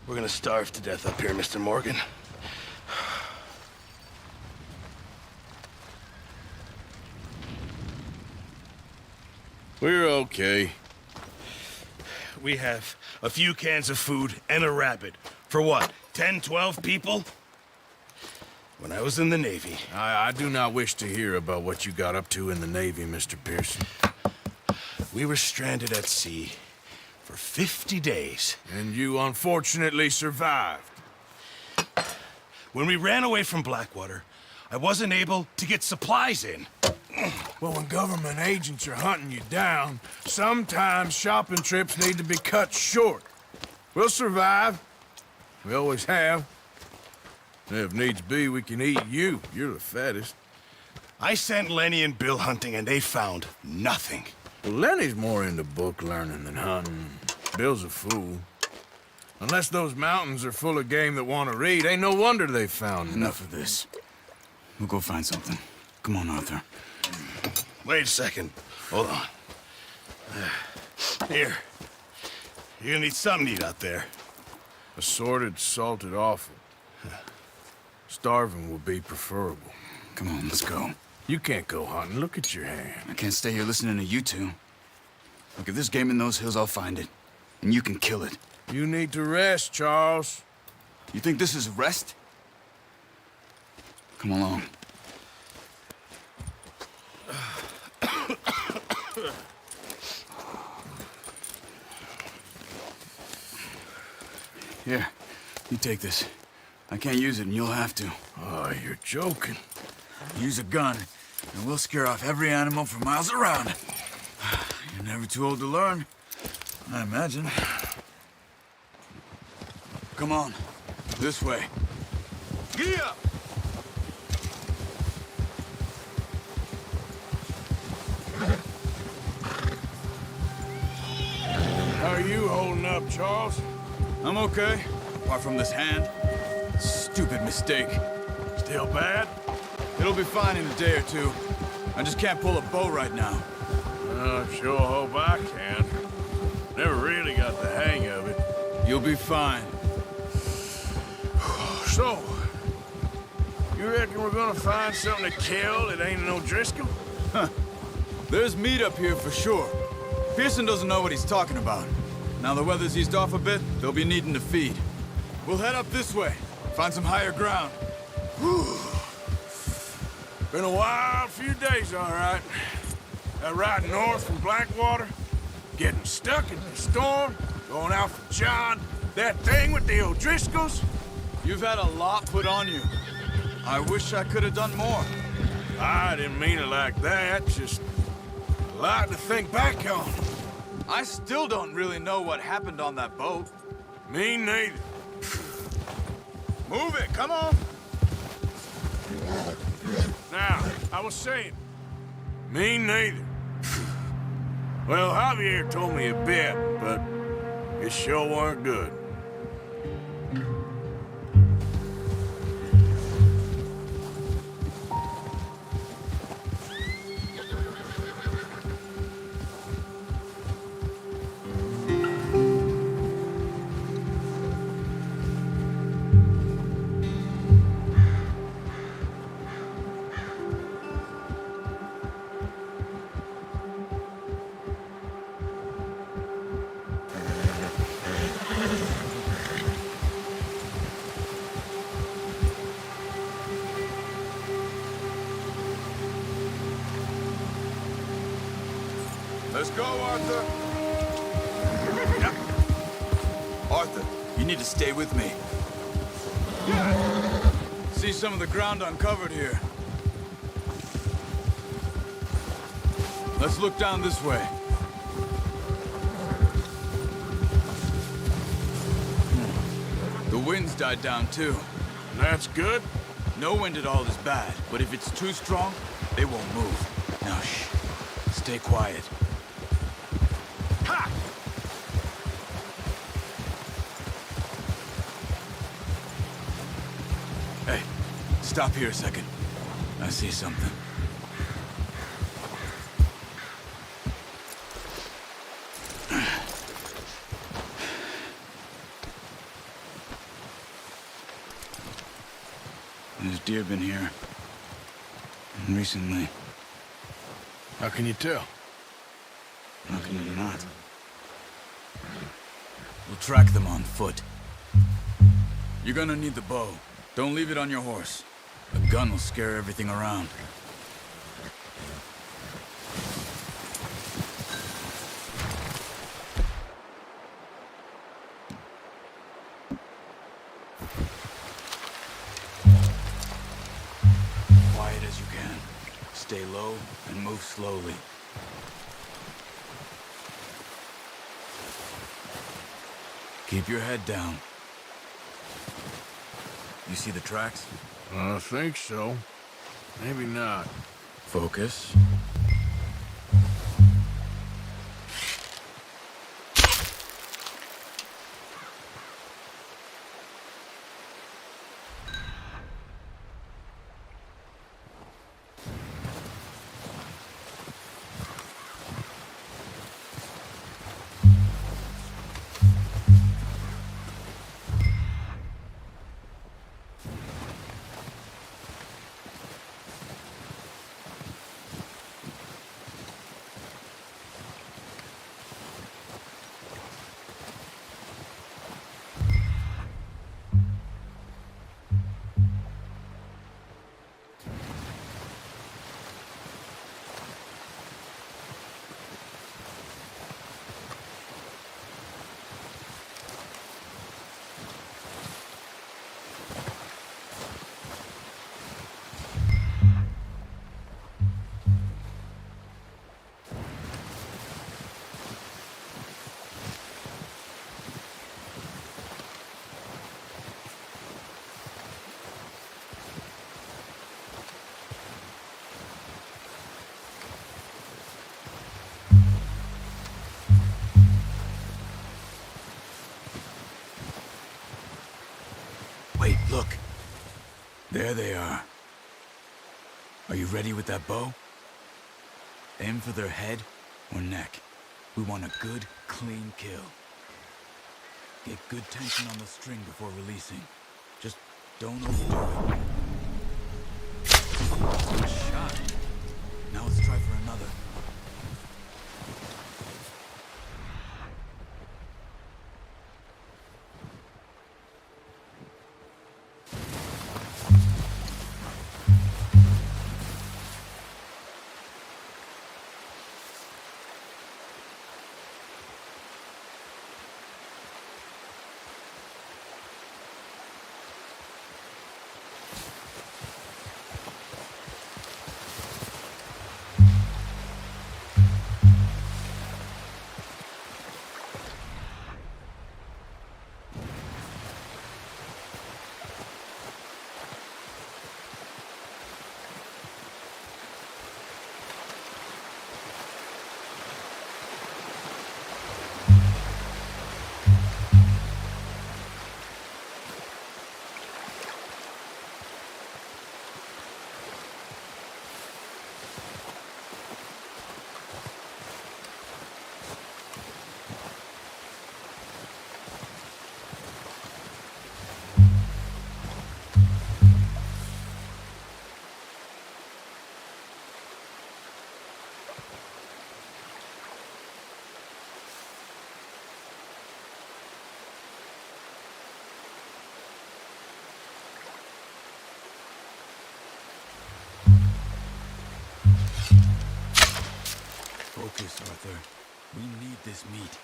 We're gonna starve to death up here, Mr. Morgan. We're okay. We have a few cans of food and a rabbit. For what, 10, 12 people? When I was in the Navy... I do not wish to hear about what you got up to in the Navy, Mr. Pearson. We were stranded at sea for 50 days. And you unfortunately survived. When we ran away from Blackwater, I wasn't able to get supplies in. Well, when government agents are hunting you down, sometimes shopping trips need to be cut short. We'll survive. We always have. And if needs be, we can eat you. You're the fattest. I sent Lenny and Bill hunting, and they found nothing. Well, Lenny's more into book learning than hunting. Bill's a fool. Unless those mountains are full of game that want to read, ain't no wonder they found Enough of this. We'll go find something. Come on, Arthur. Wait a second. Hold on. Here. You're gonna need something to eat out there. Assorted, salted offal. Starving will be preferable. Come on, let's go. You can't go hunting. Look at your hand. I can't stay here listening to you two. Look, if there's game in those hills, I'll find it. And you can kill it. You need to rest, Charles. You think this is rest? Come along. Here, you take this. I can't use it, and you'll have to. Oh, you're joking. Use a gun, and we'll scare off every animal for miles around. You're never too old to learn, I imagine. Come on, this way. Yeah! How are you holding up, Charles? I'm okay, apart from this hand. Stupid mistake. Still bad? It'll be fine in a day or two. I just can't pull a bow right now. I sure hope I can. Never really got the hang of it. You'll be fine. So, you reckon we're gonna find something to kill that ain't no Driscoll? Huh. There's meat up here for sure. Pearson doesn't know what he's talking about. Now the weather's eased off a bit, they'll be needing to feed. We'll head up this way, find some higher ground. Been a wild few days, all right. That ride north from Blackwater, getting stuck in the storm, going out for John, that thing with the O'Driscolls. You've had a lot put on you. I wish I could have done more. I didn't mean it like that, just a lot to think back on. I still don't really know what happened on that boat. Me neither. Move it, come on. Now, I was saying, me neither. Well, Javier told me a bit, but it sure weren't good. Let's go, Arthur. Yep. Arthur, you need to stay with me. See some of the ground uncovered here. Let's look down this way. The wind's died down too. That's good. No wind at all is bad, but if it's too strong, they won't move. Now shh. Stay quiet. Ha! Hey, stop here a second. I see something. deer been here? And recently. How can you tell? How can you not? We'll track them on foot. You're gonna need the bow. Don't leave it on your horse. A gun will scare everything around. Quiet as you can. Stay low and move slowly. Keep your head down. You see the tracks? I think so. Maybe not. Focus. Wait, look. There they are. Are you ready with that bow? Aim for their head or neck. We want a good, clean kill. Get good tension on the string before releasing. Just don't overdo it. Good shot. Now let's try for another. Focus, Arthur. We need this meat.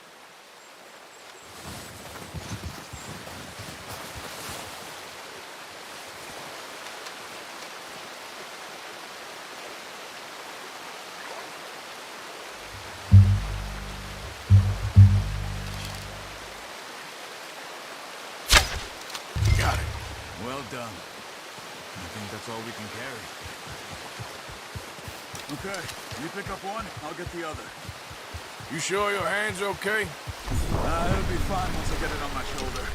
Got it. Well done. I think that's all we can carry. Okay, you pick up one, I'll get the other. You sure your hand's okay? It'll be fine once I get it on my shoulder.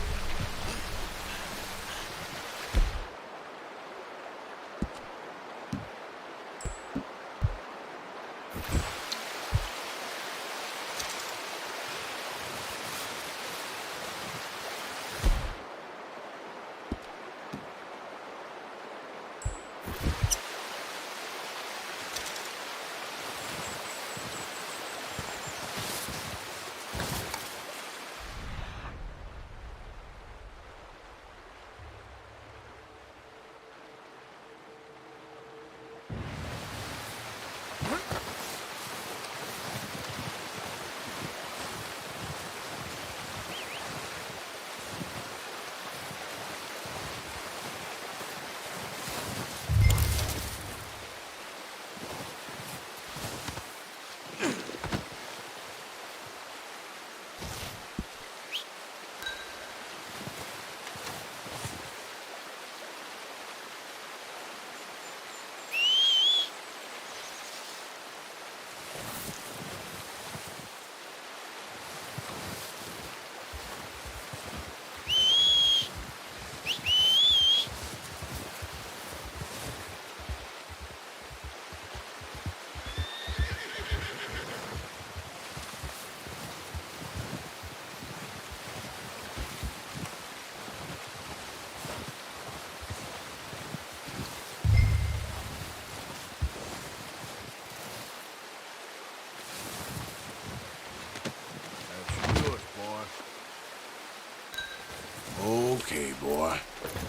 boy.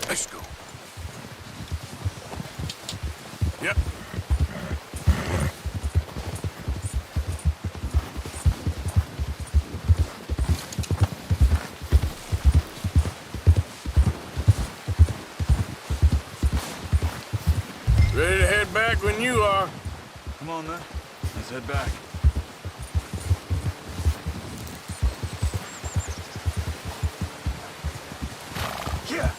Let's go. Yep. Ready to head back when you are. Come on, then. Let's head back. Yeah.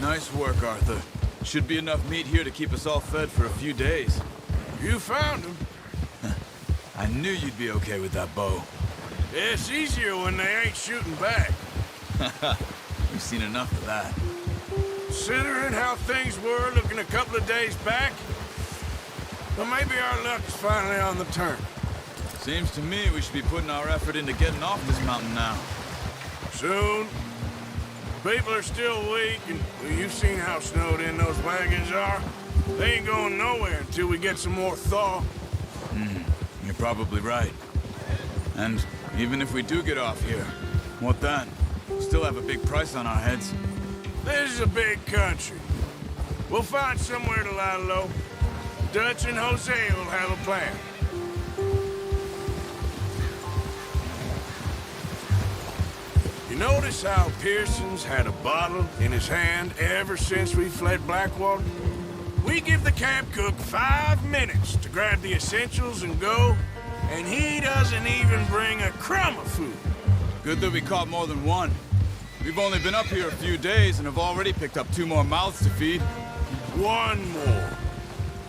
Nice work, Arthur. Should be enough meat here to keep us all fed for a few days. You found him. I knew you'd be okay with that bow. Yeah, it's easier when they ain't shooting back. We've seen enough of that. Considering how things were looking a couple of days back, well, maybe our luck is finally on the turn. Seems to me we should be putting our effort into getting off this mountain now. Soon. People are still weak, and well, you've seen how snowed in those wagons are. They ain't going nowhere until we get some more thaw. You're probably right. And even if we do get off here, what then? We still have a big price on our heads. This is a big country. We'll find somewhere to lie low. Dutch and Jose will have a plan. You notice how Pearson's had a bottle in his hand ever since we fled Blackwater? We give the camp cook 5 minutes to grab the essentials and go, and he doesn't even bring a crumb of food. Good that we caught more than one. We've only been up here a few days and have already picked up 2 more mouths to feed. 1 more.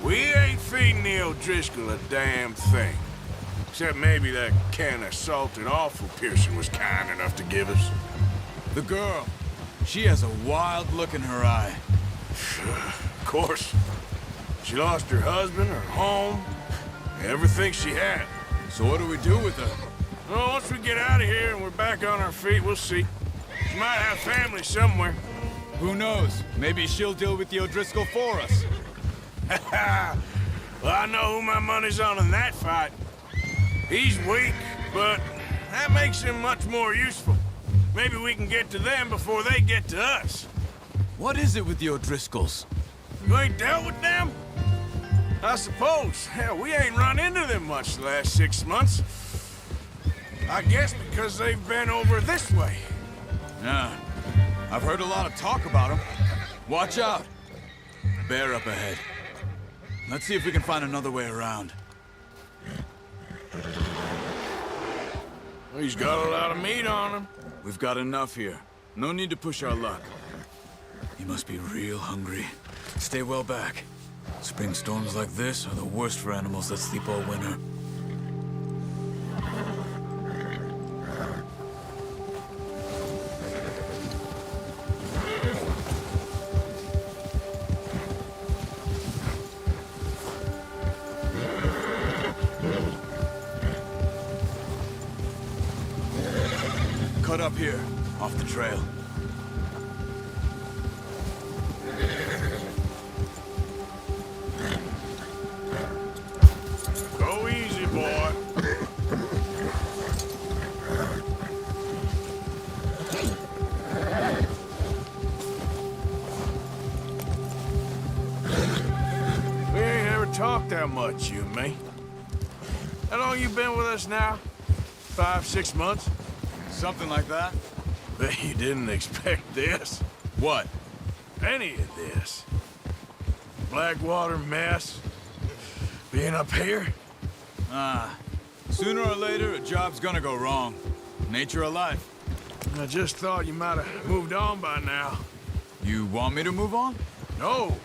We ain't feeding the O'Driscoll a damn thing. Except maybe that can of salted offal Pearson was kind enough to give us. The girl, she has a wild look in her eye. Of course. She lost her husband, her home, everything she had. So what do we do with her? Well, once we get out of here and we're back on our feet, we'll see. She might have family somewhere. Who knows? Maybe she'll deal with the O'Driscoll for us. Well, I know who my money's on in that fight. He's weak, but that makes him much more useful. Maybe we can get to them before they get to us. What is it with the O'Driscolls? You ain't dealt with them? I suppose. Hell, we ain't run into them much the last 6 months. I guess because they've been over this way. Yeah, I've heard a lot of talk about them. Watch out. Bear up ahead. Let's see if we can find another way around. He's got a lot of meat on him. We've got enough here. No need to push our luck. He must be real hungry. Stay well back. Spring storms like this are the worst for animals that sleep all winter. Cut up here, off the trail. Go easy, boy. We ain't ever talked that much, you and me. How long you been with us now? 5, 6 months? Something like that? Bet you didn't expect this. What? Any of this. Blackwater mess. Being up here? Sooner or later, a job's gonna go wrong. Nature of life. I just thought you might have moved on by now. You want me to move on? No.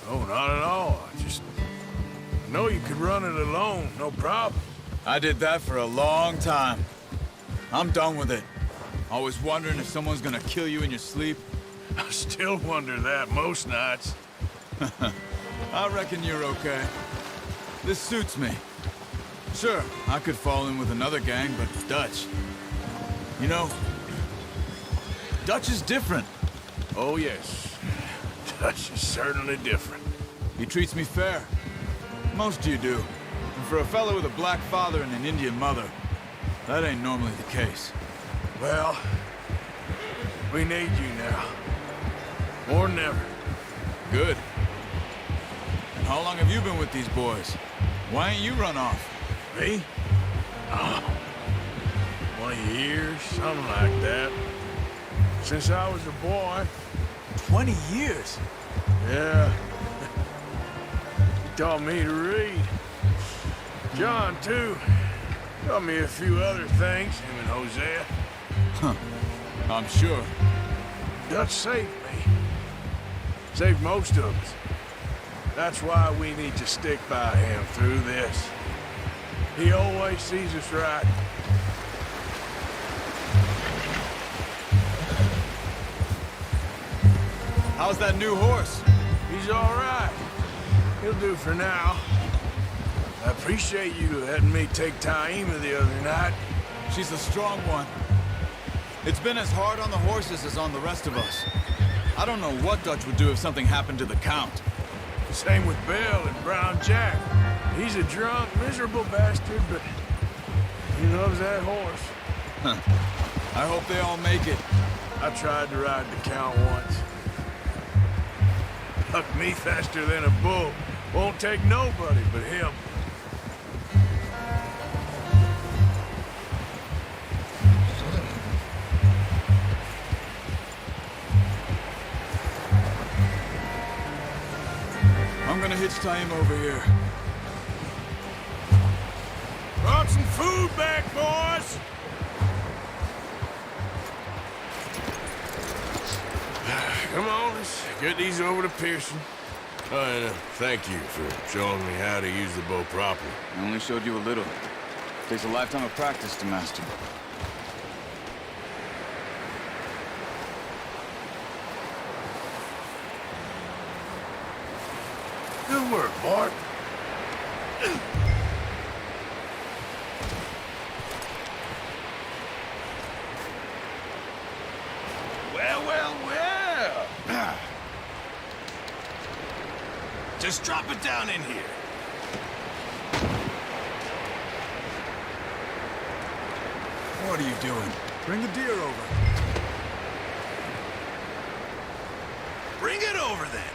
No, not at all. I know you could run it alone, no problem. I did that for a long time. I'm done with it. Always wondering if someone's gonna kill you in your sleep. I still wonder that most nights. I reckon you're okay. This suits me. Sure, I could fall in with another gang, but Dutch... You know, Dutch is different. Oh, yes. Dutch is certainly different. He treats me fair. Most of you do. And for a fellow with a black father and an Indian mother, that ain't normally the case. Well, We need you now. More than ever. Good. And how long have you been with these boys? Why ain't you run off? Me? Oh, 20 years, something like that. Since I was a boy. 20 years? Yeah. He taught me to read. John, too. Taught me a few other things, him and Hosea. Huh. I'm sure. Dutch saved me. Saved most of us. That's why we need to stick by him through this. He always sees us right. How's that new horse? He's all right. He'll do for now. I appreciate you letting me take Taima the other night. She's a strong one. It's been as hard on the horses as on the rest of us. I don't know what Dutch would do if something happened to the Count. Same with Bill and Brown Jack. He's a drunk, miserable bastard, but he loves that horse. Huh. I hope they all make it. I tried to ride the Count once. Hucked me faster than a bull. Won't take nobody but him. I'm gonna hitch Taima over here. Brought some food back, boys! Come on, let's get these over to Pearson. Oh, and thank you for showing me how to use the bow properly. I only showed you a little. Takes a lifetime of practice to master. Good work, Bart. Well, well, well. Just drop it down in here. What are you doing? Bring the deer over. Bring it over then.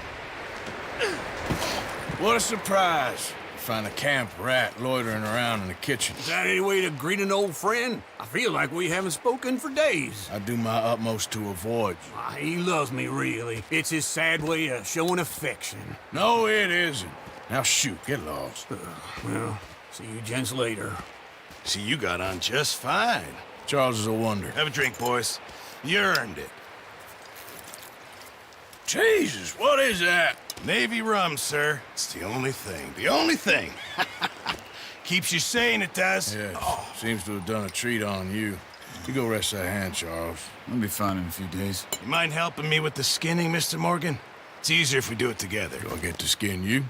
What a surprise. Find a camp rat loitering around in the kitchen. Is that any way to greet an old friend? I feel like we haven't spoken for days. I do my utmost to avoid you. He loves me, really. It's his sad way of showing affection. No, it isn't. Now shoot, get lost. Well, see you gents later. See, you got on just fine. Charles is a wonder. Have a drink, boys. You earned it. Jesus, what is that? Navy rum, sir. It's the only thing. The only thing. Keeps you sane, it does. Yes, seems to have done a treat on you. You go rest that hand, Charles. I'll be fine in a few days. You mind helping me with the skinning, Mr. Morgan? It's easier if we do it together. Do I get to skin you?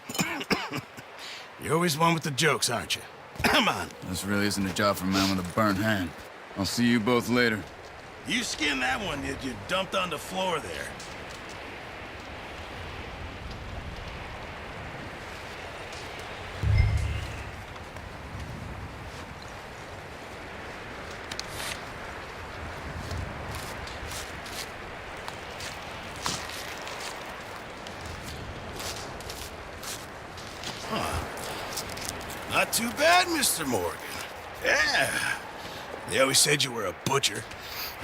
You're always one with the jokes, aren't you? Come on. This really isn't a job for a man with a burnt hand. I'll see you both later. You skin that one that you dumped on the floor there. Not too bad, Mr. Morgan. Yeah. They always said you were a butcher.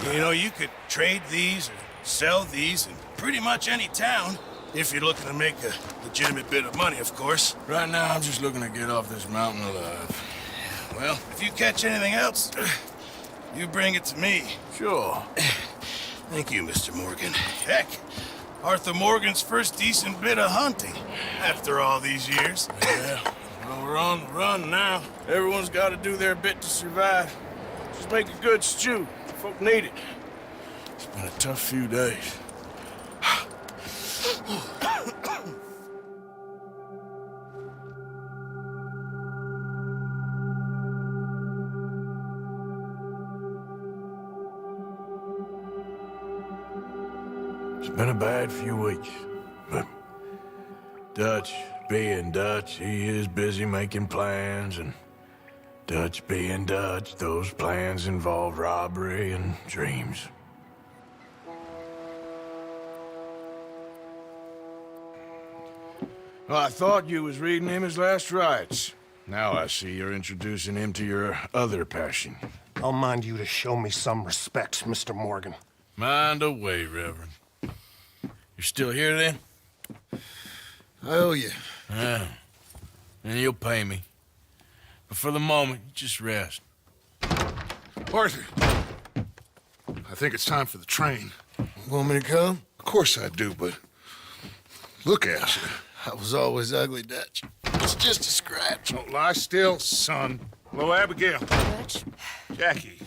You know, you could trade these or sell these in pretty much any town, if you're looking to make a legitimate bit of money, of course. Right now, I'm just looking to get off this mountain alive. Well, if you catch anything else, you bring it to me. Sure. Thank you, Mr. Morgan. Heck, Arthur Morgan's first decent bit of hunting after all these years. Yeah. Well, we're on the run now. Everyone's got to do their bit to survive. Just make a good stew. Folk need it. It's been a tough few days. It's been a bad few weeks, but Dutch being Dutch, he is busy making plans, and Dutch being Dutch, those plans involve robbery and dreams. Well, I thought you was reading him his last rites. Now I see you're introducing him to your other passion. I'll mind you to show me some respect, Mr. Morgan. Mind away, Reverend. You're still here, then? I owe you. Yeah. And you'll pay me. But for the moment, just rest. Arthur, I think it's time for the train. Want me to come? Of course I do, but look at you. I was always ugly, Dutch. It's just a scratch. Don't lie still, son. Hello, Abigail. Dutch, Jackie.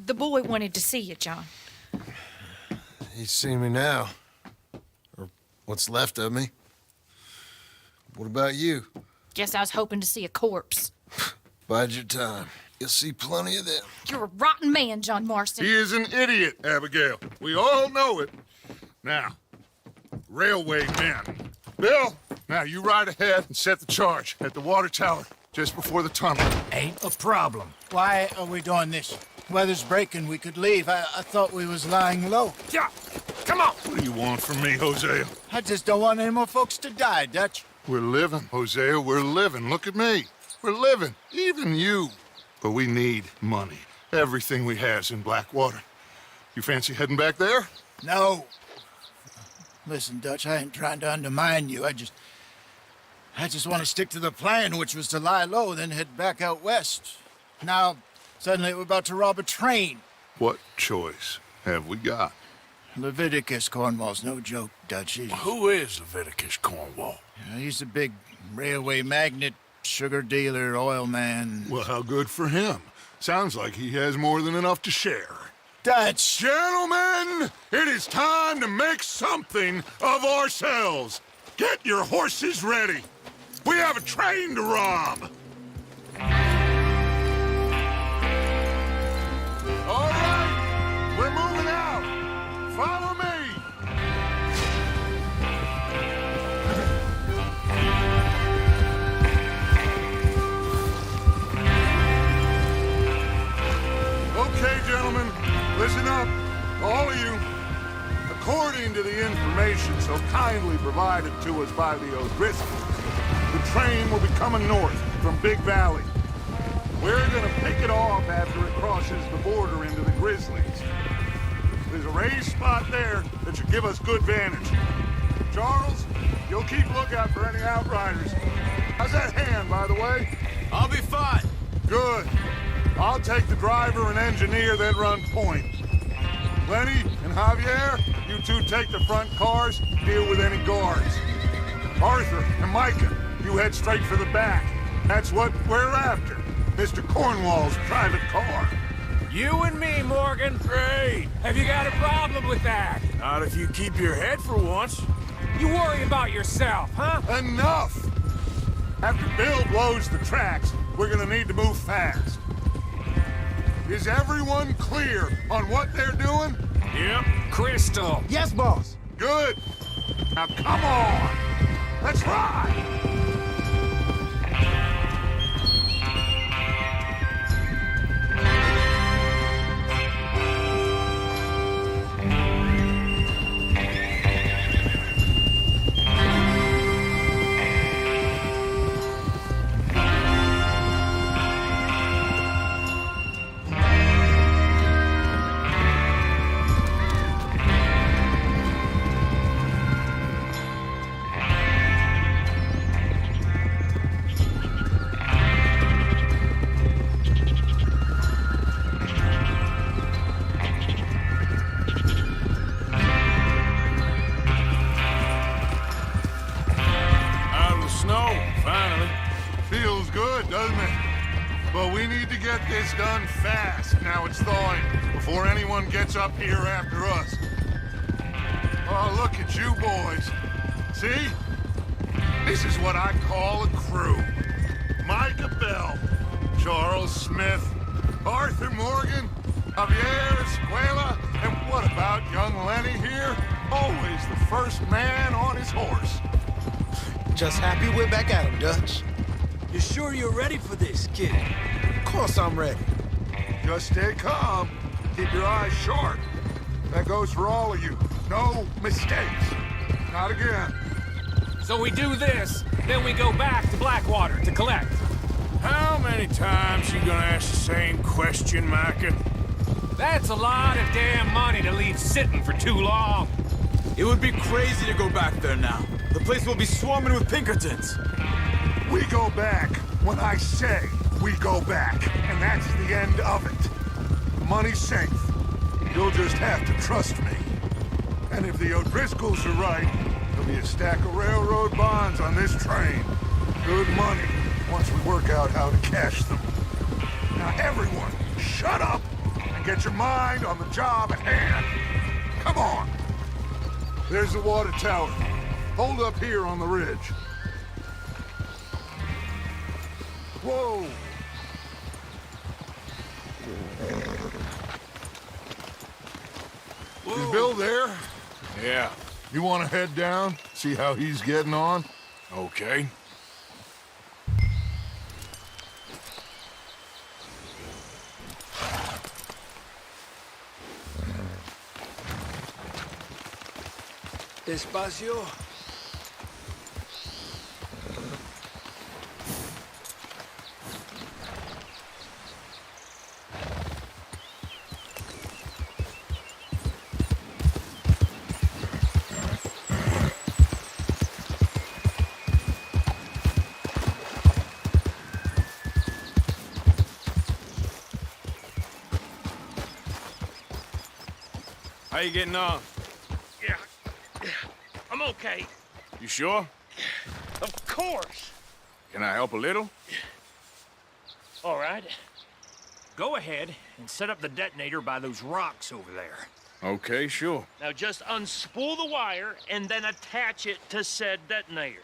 the boy wanted to see you, John. He's seen me now. Or what's left of me. What about you? Guess I was hoping to see a corpse. Bide your time. You'll see plenty of them. You're a rotten man, John Marston. He is an idiot, Abigail. We all know it. Now, railway men. Bill, now you ride ahead and set the charge at the water tower just before the tunnel. Ain't a problem. Why are we doing this? Weather's breaking, we could leave. I thought we was lying low. Yeah, come on. What do you want from me, Hosea? I just don't want any more folks to die, Dutch. We're living, Hosea, we're living. Look at me. We're living, even you. But we need money. Everything we have's in Blackwater. You fancy heading back there? No. Listen, Dutch, I ain't trying to undermine you. I just want to stick to the plan, which was to lie low, then head back out west. Now, suddenly we're about to rob a train. What choice have we got? Leviticus Cornwall's no joke, Dutch. Who is Leviticus Cornwall? He's a big railway magnate, sugar dealer, oil man. Well, how good for him. Sounds like he has more than enough to share. Dutch! Gentlemen, it is time to make something of ourselves. Get your horses ready. We have a train to rob. All right, we're moving out. Follow me. Okay, gentlemen, listen up, all of you. According to the information so kindly provided to us by the O'Driscolls, the train will be coming north from Big Valley. We're gonna pick it off after it crosses the border into the Grizzlies. There's a raised spot there that should give us good vantage. Charles, you'll keep lookout for any outriders. How's that hand, by the way? I'll be fine. Good. I'll take the driver and engineer, then run point. Lenny and Javier, you two take the front cars, deal with any guards. Arthur and Micah, you head straight for the back. That's what we're after. Mr. Cornwall's private car. You and me, Morgan. Great. Have you got a problem with that? Not if you keep your head for once. You worry about yourself, huh? Enough! After Bill blows the tracks, we're gonna need to move fast. Is everyone clear on what they're doing? Yep. Crystal. Yes, boss. Good. Now come on. Let's ride. Feels good, doesn't it? But we need to get this done fast. Now it's thawing, before anyone gets up here after us. Oh, look at you boys. See? This is what I call a crew. Micah Bell, Charles Smith, Arthur Morgan, Javier Escuela, and what about young Lenny here? Always the first man on his horse. Just happy we're back at him, Dutch. You sure you're ready for this, kid? Of course I'm ready. Just stay calm. Keep your eyes sharp. That goes for all of you. No mistakes. Not again. So we do this, then we go back to Blackwater to collect. How many times you gonna ask the same question, Micah? That's a lot of damn money to leave sitting for too long. It would be crazy to go back there now. The place will be swarming with Pinkertons. We go back when I say we go back, and that's the end of it. The money's safe. You'll just have to trust me. And if the O'Driscolls are right, there'll be a stack of railroad bonds on this train. Good money, once we work out how to cash them. Now everyone, shut up and get your mind on the job at hand. Come on. There's the water tower. Hold up here on the ridge. Whoa! Is Bill there? Yeah. You want to head down, see how he's getting on? Okay. Despacio. How you getting on? Yeah, I'm okay. You sure? Of course. Can I help a little? All right. Go ahead and set up the detonator by those rocks over there. Okay, sure. Now just unspool the wire and then attach it to said detonator.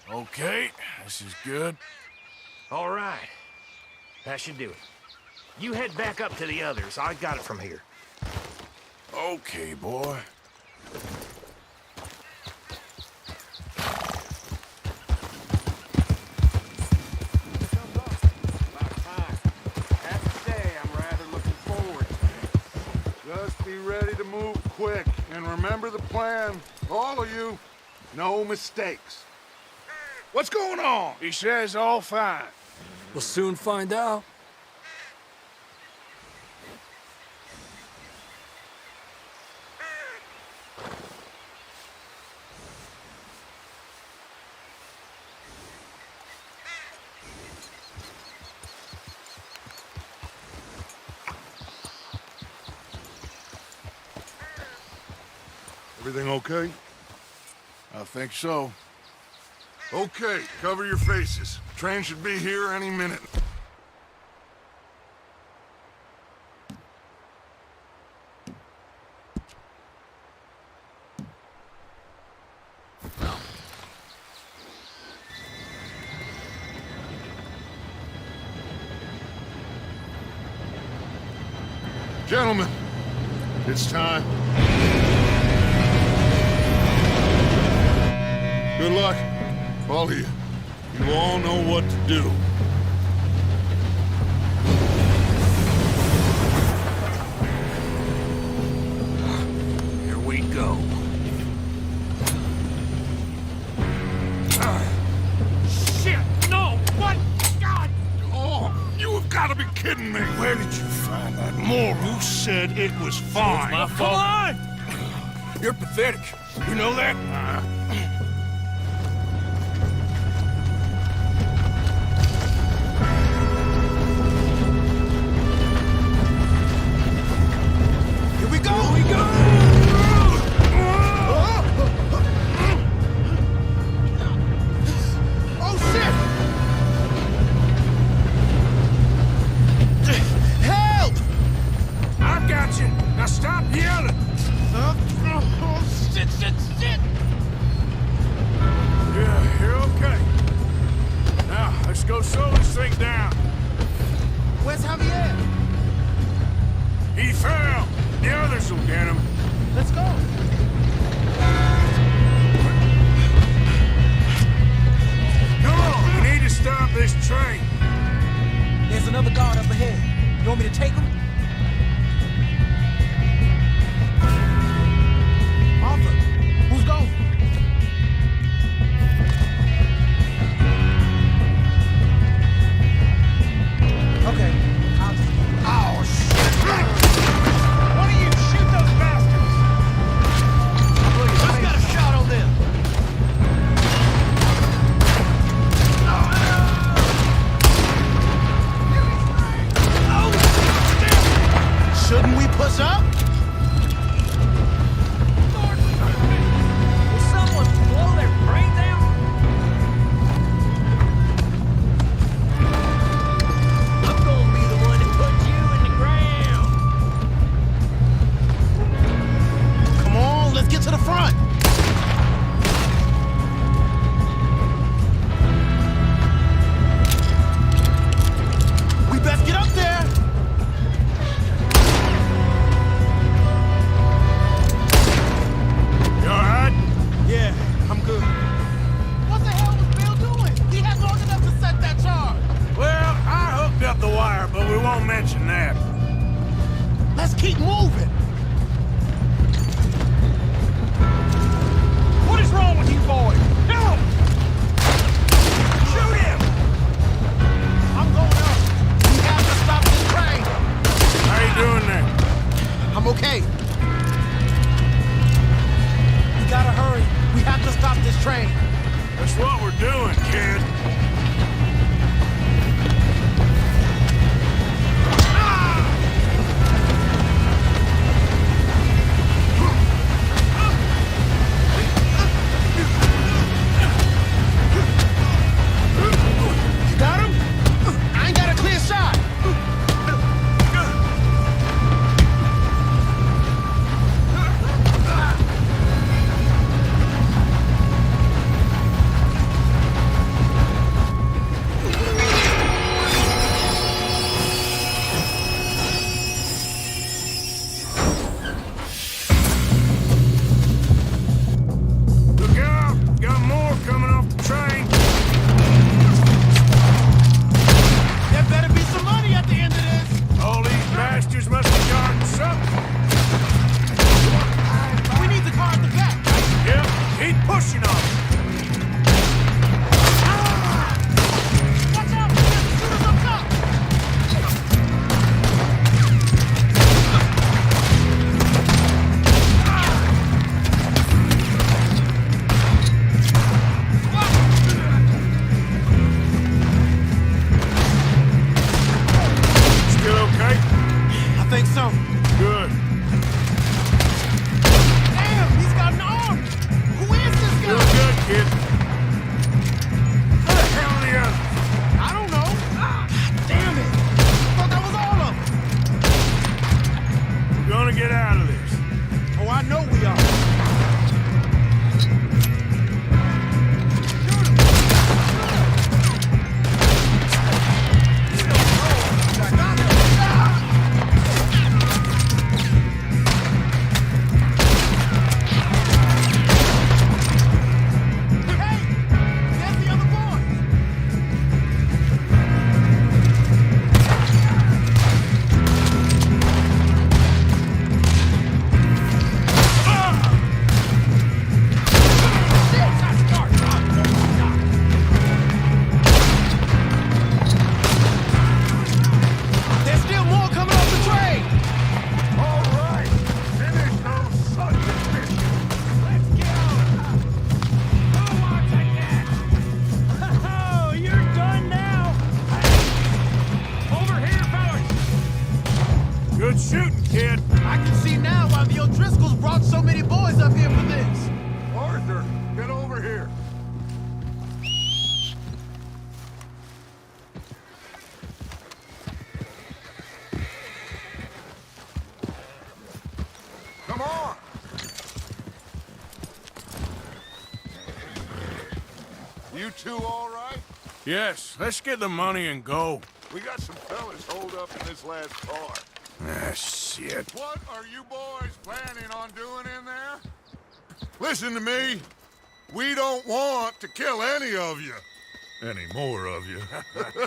Okay, this is good. All right. That should do it. You head back up to the others. I got it from here. Okay, boy. Just be ready to move quick, and remember the plan. All of you, no mistakes. What's going on? He says all fine. We'll soon find out. Everything okay? I think so. Okay, cover your faces. Train should be here any minute. Gentlemen, it's time. Good luck, all of you. You all know what to do. Here we go. Shit! No! What? God! Oh, you have got to be kidding me. Where did you find that moron? Who said it was fine? My fault. Come on! You're pathetic. You know that? Here we go! Here we go! Oh, shit! Now stop yelling! Oh, shit, shit, shit! Yeah, you're okay. Now, let's go slow this thing down. Where's Javier? He fell. The others will get him. Let's go. Come on, we need to stop this train. There's another guard up ahead. You want me to take him? Arthur, who's going? Okay, I'll just... Oh, shit! Why don't you shoot those bastards? Who's got a shot on them? Shouldn't we push up? Will someone blow their brains out? I'm gonna be the one to put you in the ground. Come on, let's get to the front. We best get up there. You alright? Yeah, I'm good. What the hell was Bill doing? He had long enough to set that charge. Well, I hooked up the wire, but we won't mention that. Let's keep moving. What is wrong with you boys? Help! Shoot him! I'm going up. We have to stop this train. How you doing there? I'm okay. We gotta hurry. We have to stop this train. That's what we're doing, kid. You got him? I ain't got a clear shot. Look out! Got more coming off the train. There better be some money at the end of this. All these bastards must be guarding something. We need the car at the back, right? Yep, keep pushing on it. Watch out! Shoot us up top! Still okay? I think so. Good. Damn, he's got an arm! Who is this guy? You're good, kid. Where the hell are the others? I don't know. Damn it! I thought that was all of them. We're gonna get out of this. Oh, I know we are. Hey, there's the other boy. There's still more coming off the train. All right, finish those sons of bitches. Let's go! Who wants a cat? Oh, you're done now! Over here, fellas! Good shooting, kid. I can see now why the O'Driscolls brought so many boys up here for this. Arthur, get over here. You two all right? Yes, let's get the money and go. We got some fellas holed up in this last car. Ah, shit. What are you boys planning on doing in there? Listen to me. We don't want to kill any of you. Any more of you.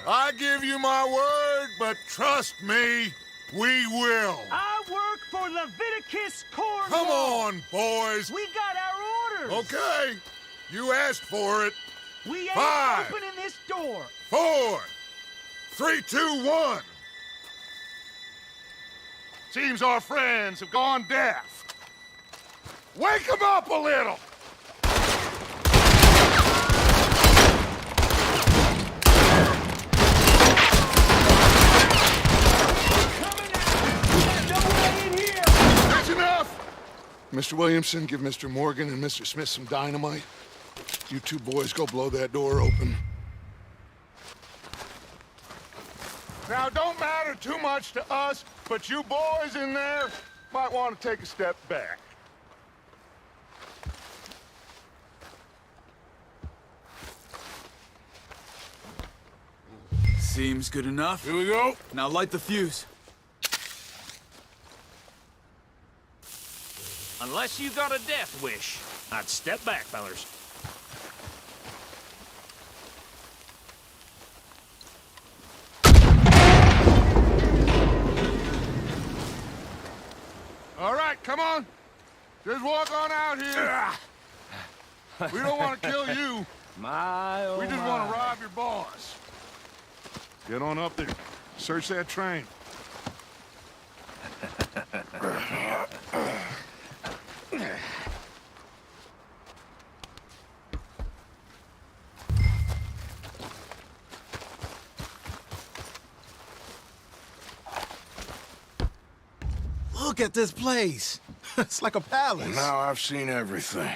I give you my word, but trust me, we will. I work for Leviticus Corps. Come on, boys. We got our orders. Okay. You asked for it. We ain't 5, opening this door. 4, 3, 2, 1. Seems our friends have gone deaf. Wake them up a little. That's enough! Mr. Williamson, give Mr. Morgan and Mr. Smith some dynamite. You two boys go blow that door open. Now, don't matter too much to us, but you boys in there might want to take a step back. Seems good enough. Here we go. Now light the fuse. Unless you got a death wish, I'd step back, fellers. All right, come on. Just walk on out here. We don't want to kill you. We just want to rob your boss. Get on up there. Search that train. Look at this place. It's like a palace. Now I've seen everything.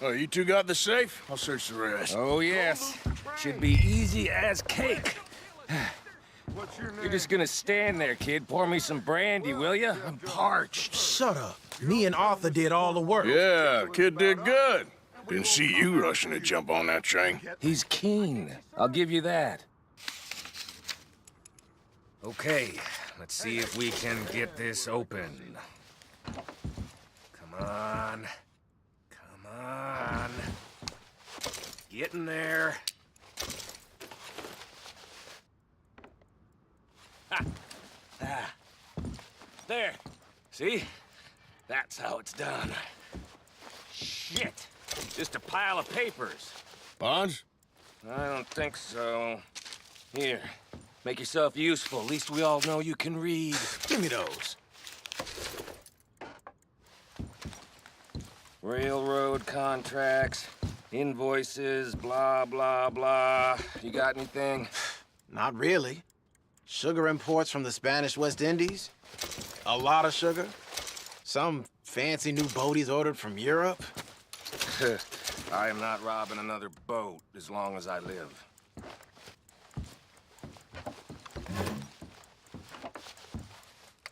Oh, you two got the safe? I'll search the rest. Oh, yes. Should be easy as cake. What's your name? You're just gonna stand there, kid. Pour me some brandy, will you? I'm parched. Shut up. Me and Arthur did all the work. Yeah, the kid did good. Didn't see you rushing to jump on that train. He's keen. I'll give you that. Okay, let's see if we can get this open. Come on. Come on. Get in there. Ha! Ah. There. See? That's how it's done. Shit. Just a pile of papers. Bonds? I don't think so. Here. Make yourself useful. At least we all know you can read. Give me those. Railroad contracts, invoices, blah, blah, blah. You got anything? Not really. Sugar imports from the Spanish West Indies. A lot of sugar. Some fancy new boat he's ordered from Europe. I am not robbing another boat as long as I live.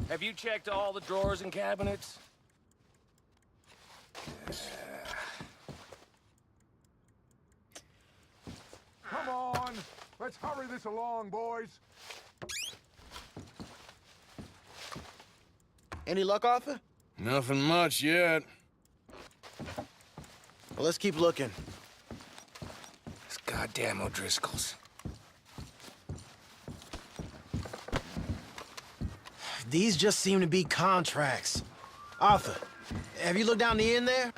Have you checked all the drawers and cabinets? Come on. Let's hurry this along, boys. Any luck, Arthur? Nothing much yet. Well, let's keep looking. This goddamn O'Driscolls. These just seem to be contracts. Arthur, have you looked down the end there?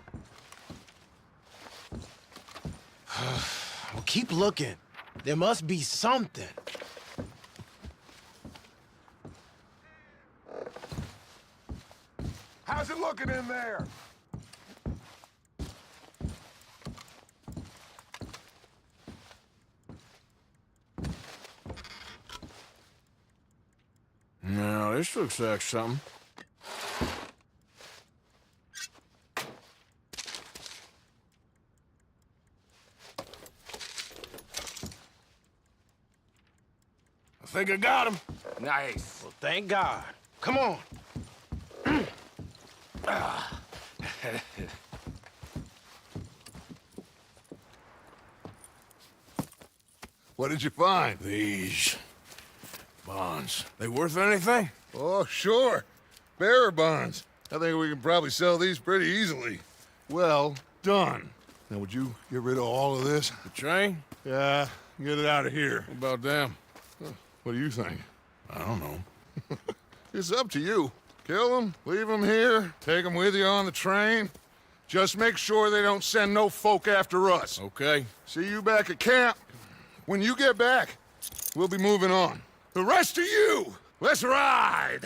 Well, keep looking. There must be something. How's it looking in there? Now, this looks like something. I think I got him. Nice. Well, thank God. Come on. What did you find? These bonds. They worth anything? Oh, sure. Bearer bonds. I think we can probably sell these pretty easily. Well done. Now, would you get rid of all of this? The train? Yeah, get it out of here. What about them? What do you think? I don't know. It's up to you. Kill them, leave them here, take them with you on the train. Just make sure they don't send no folk after us. Okay. See you back at camp. When you get back, we'll be moving on. The rest of you, let's ride!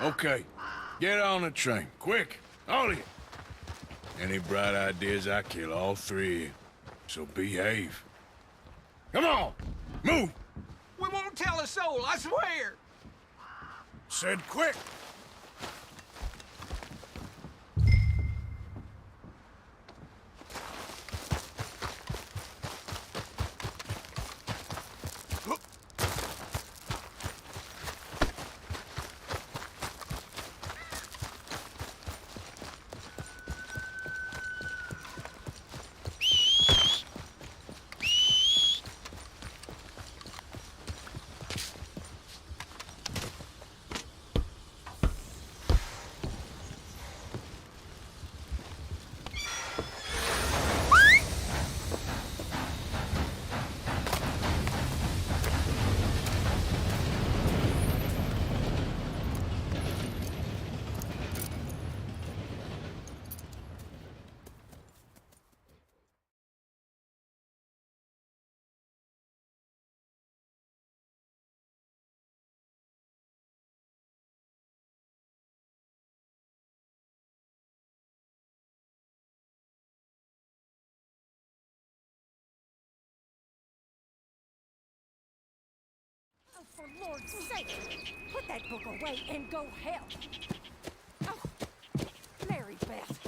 Okay. Get on the train. Quick. All of you. Any bright ideas, I kill all three of you. So behave. Come on! Move! We won't tell a soul, I swear. Said quick! For Lord's sake, put that book away and go help. Oh, Mary Beth.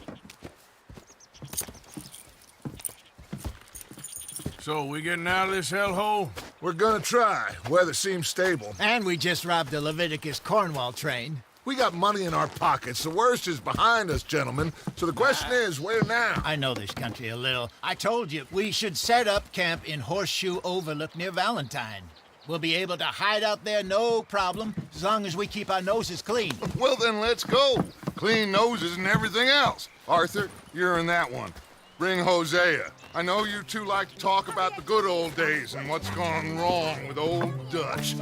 So, we getting out of this hellhole? We're gonna try. Weather seems stable. And we just robbed the Leviticus Cornwall train. We got money in our pockets. The worst is behind us, gentlemen. So the question is, where now? I know this country a little. I told you, we should set up camp in Horseshoe Overlook near Valentine. We'll be able to hide out there, no problem, as long as we keep our noses clean. Well, then let's go. Clean noses and everything else. Arthur, you're in that one. Bring Hosea. I know you two like to talk about the good old days and what's gone wrong with old Dutch.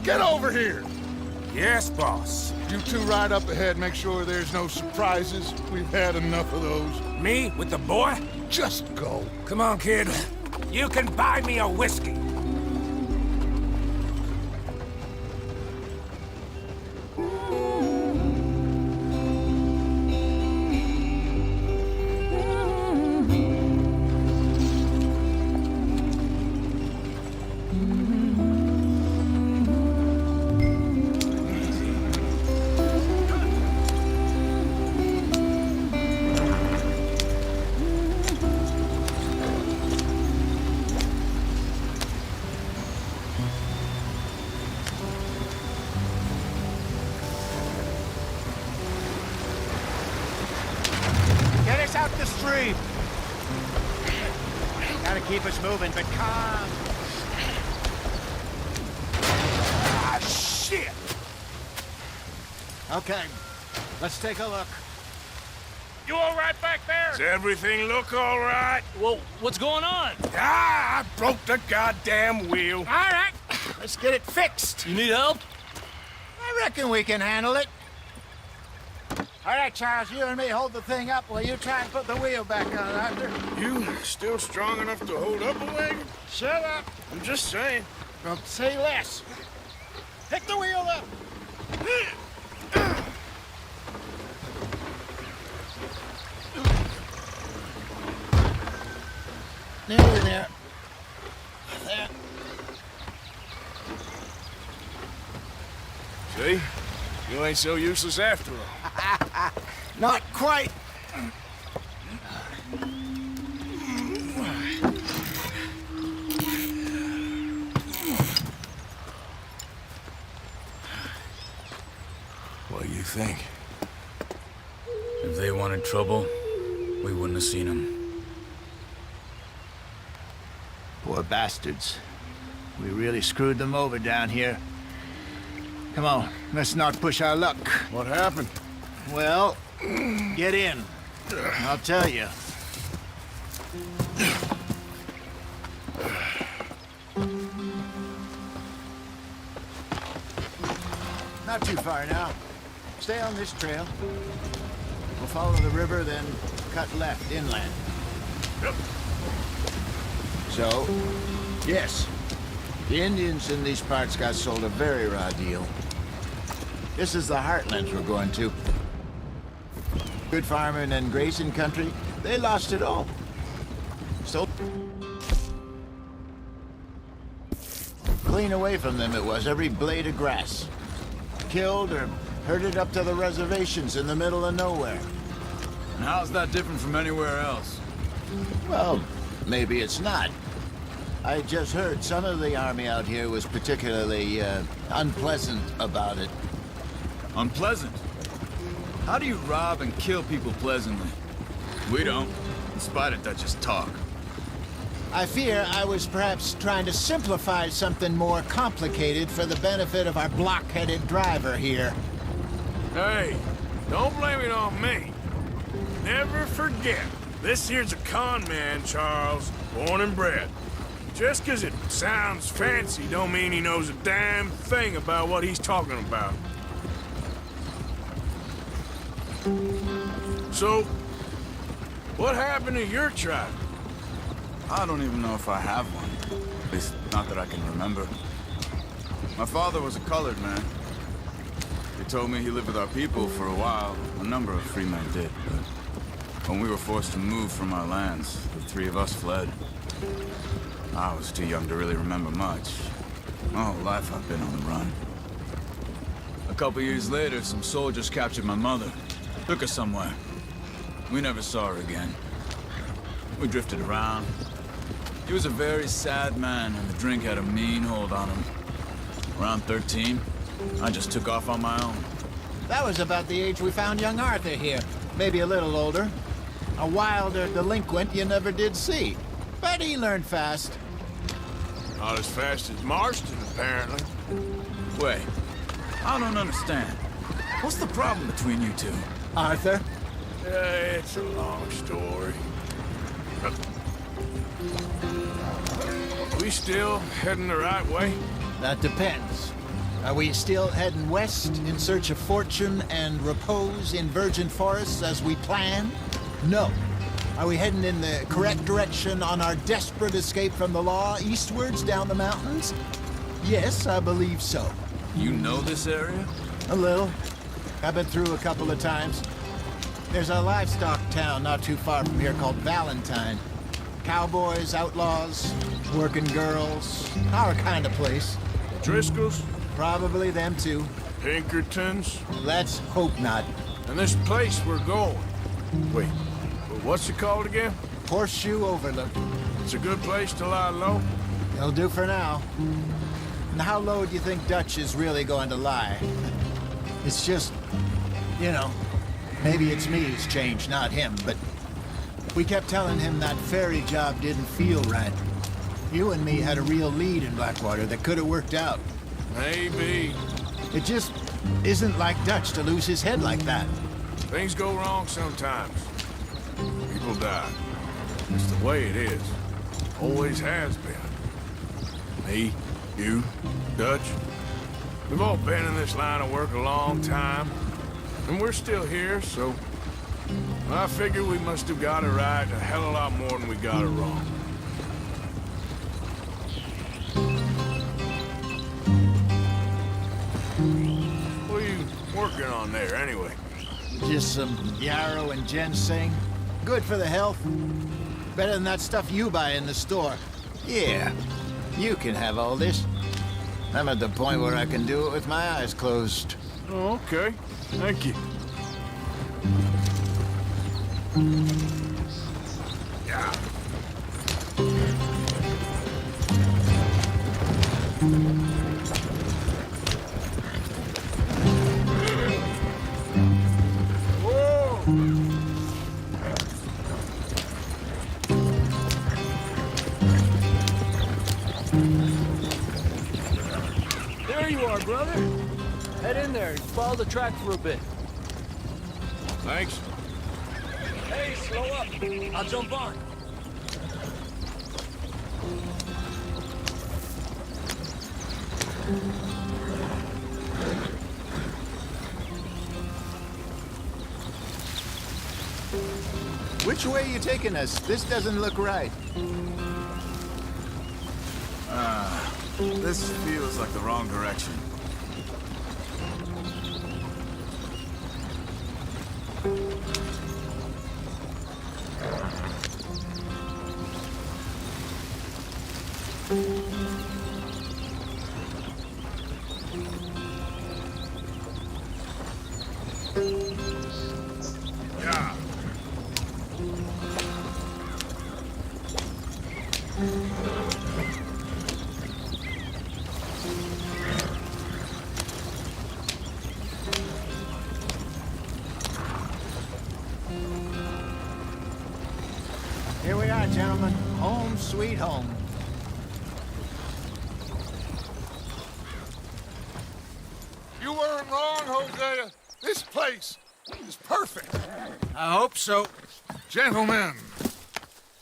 Get over here! Yes, boss. You two ride up ahead, make sure there's no surprises. We've had enough of those. Me? With the boy? Just go. Come on, kid. You can buy me a whiskey. Out the stream. Gotta keep us moving, but calm. Okay, let's take a look. You all right back there? Does everything look all right? Well, what's going on? Ah, I broke the goddamn wheel. All right, let's get it fixed. You need help? I reckon we can handle it. All right, Charles, you and me hold the thing up while you try and put the wheel back on, Arthur. You still strong enough to hold up a wagon? Shut up. I'm just saying. Well, say less. Pick the wheel up. Nearly there. There. See? You ain't so useless after all. Not quite. What do you think? If they wanted trouble, we wouldn't have seen them. Poor bastards. We really screwed them over down here. Come on, let's not push our luck. What happened? Well, get in. I'll tell you. Not too far now. Stay on this trail. We'll follow the river, then cut left inland. Yep. So, yes, the Indians in these parts got sold a very raw deal. This is the heartlands we're going to. Good farming and grazing country, they lost it all. So clean away from them it was, every blade of grass. Killed or herded up to the reservations in the middle of nowhere. And how's that different from anywhere else? Well, maybe it's not. I just heard some of the army out here was particularly unpleasant about it. Unpleasant? How do you rob and kill people pleasantly? We don't, in spite of Dutch's talk. I fear I was perhaps trying to simplify something more complicated for the benefit of our block-headed driver here. Hey, don't blame it on me. Never forget, this here's a con man, Charles, born and bred. Just 'cause it sounds fancy don't mean he knows a damn thing about what he's talking about. So, what happened to your tribe? I don't even know if I have one. At least, not that I can remember. My father was a colored man. He told me he lived with our people for a while. A number of free men did, but when we were forced to move from our lands, the three of us fled. I was too young to really remember much. My whole life I've been on the run. A couple years later, some soldiers captured my mother. Took her somewhere. We never saw her again. We drifted around. He was a very sad man, and the drink had a mean hold on him. Around 13, I just took off on my own. That was about the age we found young Arthur here. Maybe a little older. A wilder delinquent you never did see. But he learned fast. Not as fast as Marston, apparently. Wait, I don't understand. What's the problem between you two? Arthur? It's a long story. We still heading the right way? That depends. Are we still heading west in search of fortune and repose in virgin forests as we planned? No. Are we heading in the correct direction on our desperate escape from the law eastwards down the mountains? Yes, I believe so. You know this area? A little. I've been through a couple of times. There's a livestock town not too far from here called Valentine. Cowboys, outlaws, working girls, our kind of place. Driscoll's? Probably them too. Pinkertons? Let's hope not. And this place we're going. Wait, what's it called again? Horseshoe Overlook. It's a good place to lie low? It'll do for now. And how low do you think Dutch is really going to lie? It's just, you know, maybe it's me who's changed, not him, but we kept telling him that ferry job didn't feel right. You and me had a real lead in Blackwater that could have worked out. Maybe. It just isn't like Dutch to lose his head like that. Things go wrong sometimes. People die. It's the way it is. Always has been. Me, you, Dutch. We've all been in this line of work a long time. And we're still here, so... I figure we must have got it right a hell of a lot more than we got it wrong. What are you working on there, anyway? Just some yarrow and ginseng. Good for the health. Better than that stuff you buy in the store. Yeah, you can have all this. I'm at the point where I can do it with my eyes closed. Oh, okay. Thank you. Yeah. There you are, brother. Head in there and follow the track for a bit. Thanks. Hey, slow up. I'll jump on. Which way are you taking us? This doesn't look right. This feels like the wrong direction. Yeah. Here we are, gentlemen. Home sweet home. You weren't wrong, Hosea. This place is perfect. I hope so. Gentlemen,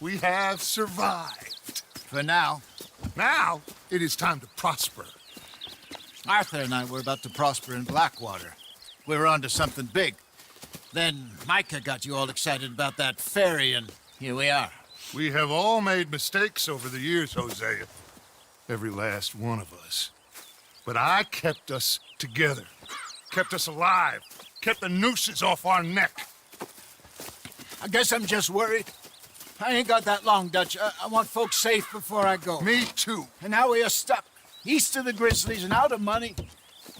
we have survived. For now. Now, it is time to prosper. Arthur and I were about to prosper in Blackwater. We were on to something big. Then Micah got you all excited about that ferry, and here we are. We have all made mistakes over the years, Hosea. Every last one of us. But I kept us together. Kept us alive. Kept the nooses off our neck. I guess I'm just worried. I ain't got that long, Dutch. I want folks safe before I go. Me too. And now we are stuck. East of the Grizzlies and out of money.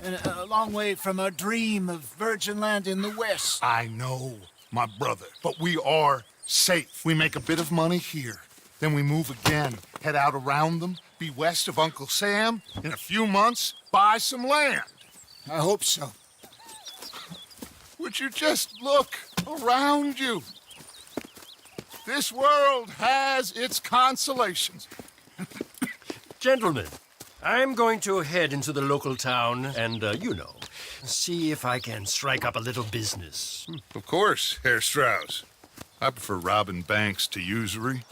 And a long way from our dream of virgin land in the west. I know, my brother. But we are safe. We make a bit of money here. Then we move again. Head out around them. Be west of Uncle Sam. In a few months, buy some land. I hope so. Would you just look around you? This world has its consolations. Gentlemen, I'm going to head into the local town and, see if I can strike up a little business. Of course, Herr Strauss. I prefer robbing banks to usury.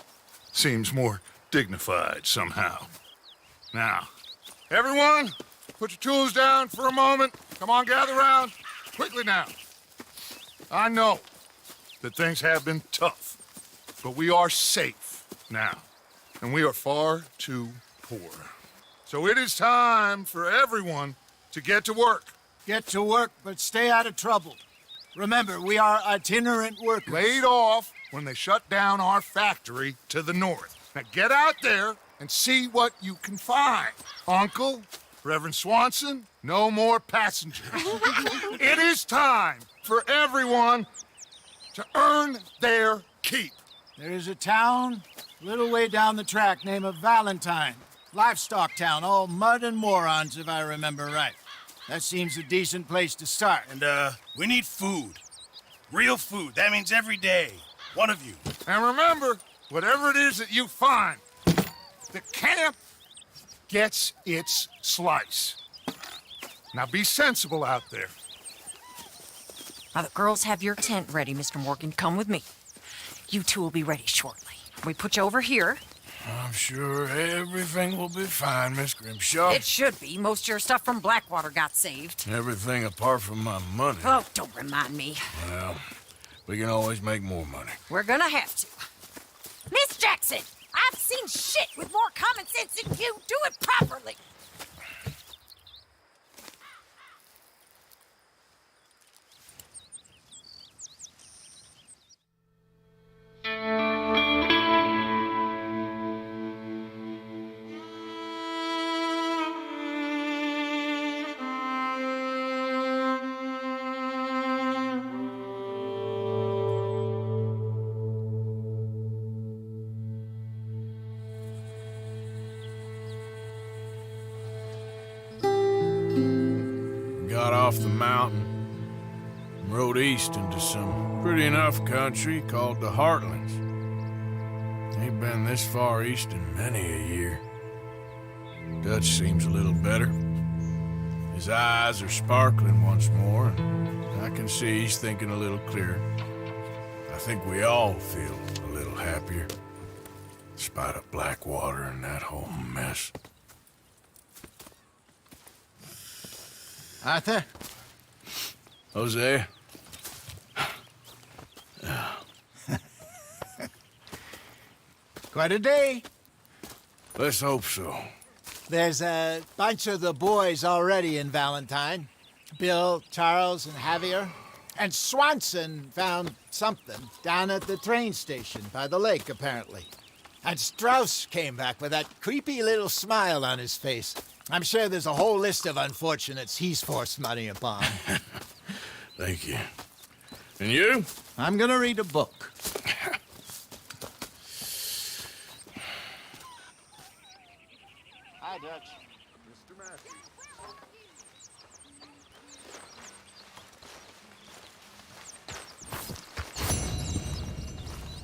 Seems more dignified somehow. Now, everyone, put your tools down for a moment. Come on, gather round. Quickly now. I know that things have been tough, but we are safe now, and we are far too poor. So it is time for everyone to get to work. Get to work, but stay out of trouble. Remember, we are itinerant workers. Laid off when they shut down our factory to the north. Now get out there and see what you can find. Uncle, Reverend Swanson, no more passengers. It is time for everyone to earn their keep. There is a town a little way down the track named Valentine. Livestock town, all mud and morons, if I remember right. That seems a decent place to start. And, we need food. Real food. That means every day. One of you. And remember, whatever it is that you find, the camp gets its slice. Now be sensible out there. While the girls have your tent ready, Mr. Morgan, come with me. You two will be ready shortly. We put you over here. I'm sure everything will be fine, Miss Grimshaw. It should be. Most of your stuff from Blackwater got saved. Everything apart from my money. Oh, don't remind me. Well, we can always make more money. We're gonna have to. Miss Jackson, I've seen shit with more common sense than you. Do it properly. Got off the mountain and rode east into some pretty enough country called the Heartlands. Ain't been this far east in many a year. Dutch seems a little better. His eyes are sparkling once more, and I can see he's thinking a little clearer. I think we all feel a little happier, in spite of Blackwater and that whole mess. Arthur? Jose? Quite a day. Let's hope so. There's a bunch of the boys already in Valentine. Bill, Charles, and Javier. And Swanson found something down at the train station by the lake, apparently. And Strauss came back with that creepy little smile on his face. I'm sure there's a whole list of unfortunates he's forced money upon. Thank you. And you? I'm gonna read a book. Hi, Dutch. Mr. Matthews.